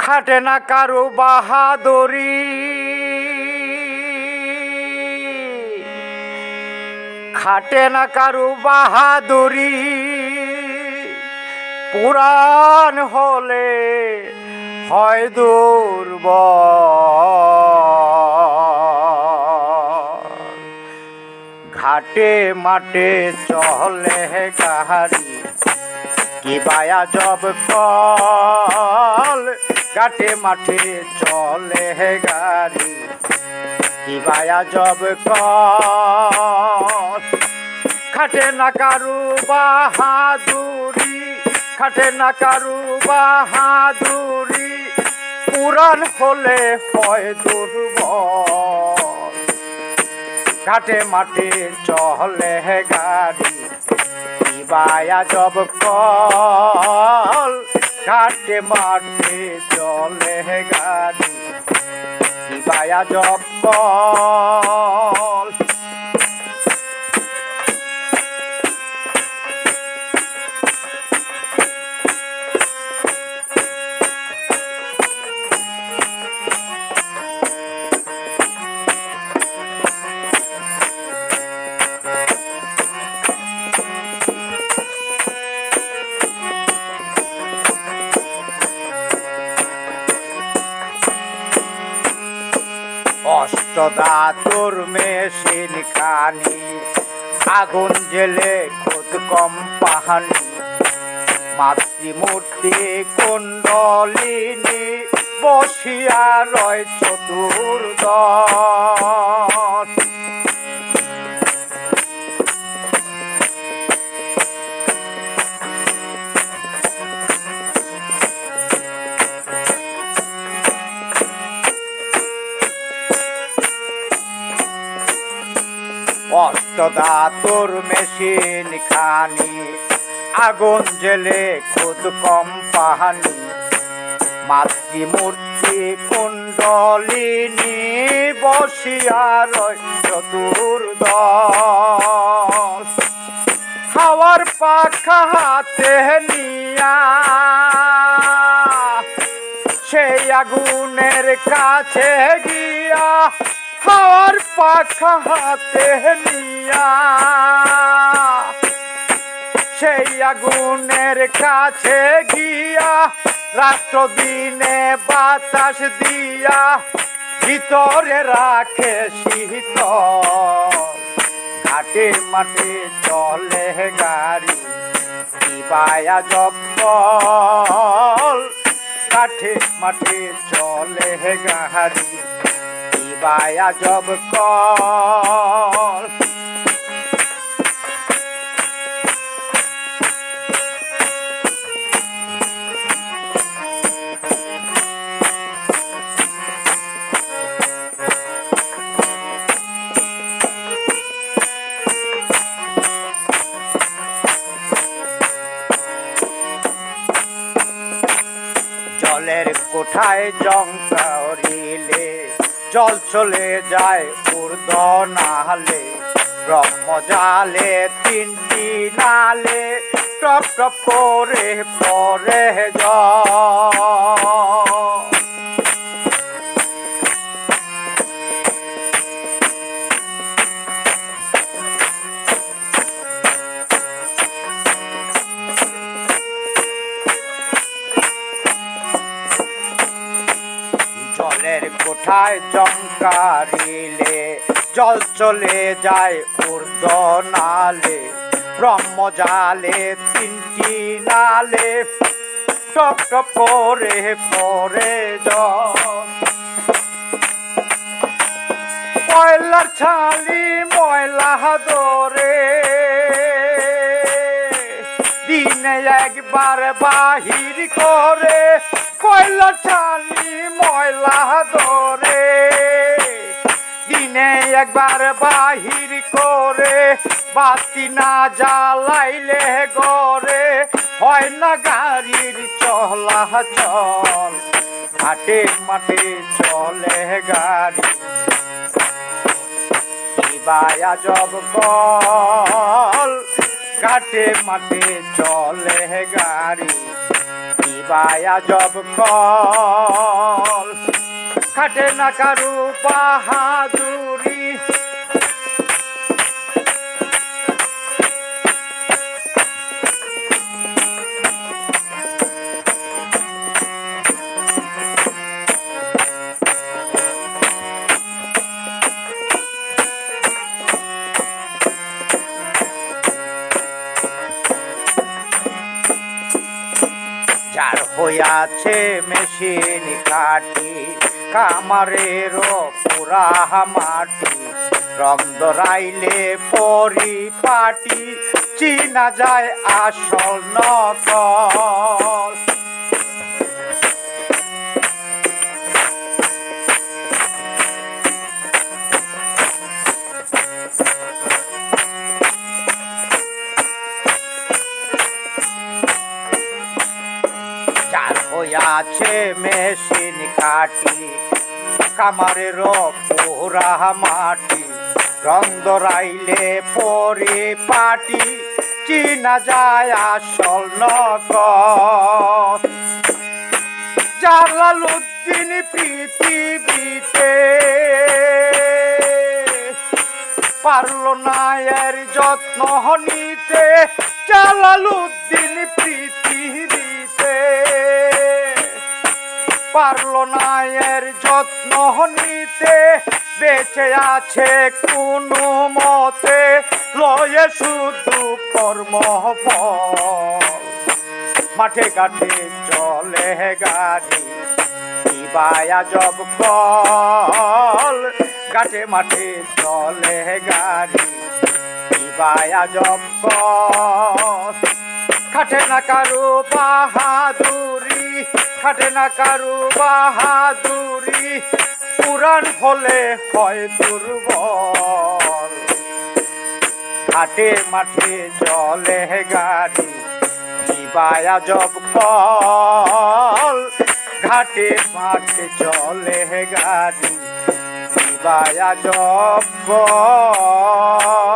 খাটে না কারো বাহাদুরি, খাটে না কারো বাহাদুরি। পুরাণ হলে হয় দুর্বল। ঘাটে মাঠে চলে গাড়ি, কি বায়া জব কল। ঘাটে মাঠে চলে গাড়ি, কি বায়া জব কল। খাটে না কারু বাহাদুরি, খাটে না কারু বাহাদুরি। পুরাণ হলে হয় দুর্বল। ঘাটে মাঠে চলে গাড়ি, কি বায়া জব কল। ঘাটে মাঠে চলে গাড়ি, কি বায়া জব কল। অষ্টধাতুর মেশিন খানি, আগুন জেলে খুদ কম পাহানি। মাতৃমূর্তি কুণ্ডলিনী বসিয়া রয় চতুর্দশ। অষ্টধাতুর মেশিন খানি, আগুন জেলে খুদ কম পাহানি। মাতৃমূর্তি কুণ্ডলিনী বসিয়া রয় চতুর্দশ। হাওয়ার পাখা হাতে নিয়া সেই আগুনের কাছে গিয়া, হাওয়ার পাখা হাতে নিয়া সেই আগুনের কাছে গিয়া। রাত্র দিনে বাতাস দিয়া ভিতরে রাখে শীতল। ঘাটে মাঠে চলে গাড়ি, কি বায়া জব কল। ঘাটে মাঠে চলে গাড়ি, কি বায়া জব কল। জলের কোঠায় জং করিলে জল চলে যায় ঊর্ধ্ব নালে। ব্রহ্মজালে তিনটি নালে টপ টপ করে পরে জল। জলের কোঠায় জংকারিলে জল চলে যায় ঊর্ধ্ব নালে। ব্রহ্মজালে তিনটি নালে টপ টপ করে পরে জল। ময়লার ছালি ময়লা ধরে, দিনে একবার বাহির করে। ময়লার ছালি ময়লা ধরে, দিনে একবার বাহির করে। বাতি না জ্বালাইলে গড়ে হয় না গাড়ির চলাচল। ঘাটে মাঠে চলে গাড়ি, কি বায়া জব কল। ঘাটে মাঠে চলে গাড়ি, কি বায়া জব কল খাটে না কারু বাহাদুরি যার হইয়াছে মেশিন কাটি কামারেরও পুরা মাটি রং দরাইলে পরিপাটি চিনা যায় আসল নকল হইয়াছে মেশিন কাটি কামারেরও পুরা মাটি রং দরাইলে পরিপাটি চিনা যায় আসল নকল জালালউদ্দিন পৃথিবীতে পারল না এর যত্ন নিতে জালালউদ্দিন পৃথিবীতে পারল না এর যত্ন নিতে বেঁচে আছে কোনো মতে লয়ে শুধু কর্মফল মাঠে ঘাটে চলে গাড়ি বায়া জব কল ঘাটে মাঠে চলে গাড়ি বায়া জব কল খাটে না কারু বাহাদুরি খাটে না কারু বাহাদুরি পুরাণ হলে হয় দুর্বল ঘাটে মাঠে চলে গাড়ি বায়া জব কল ঘাটে মাঠে চলে গাড়ি বায়া জব কল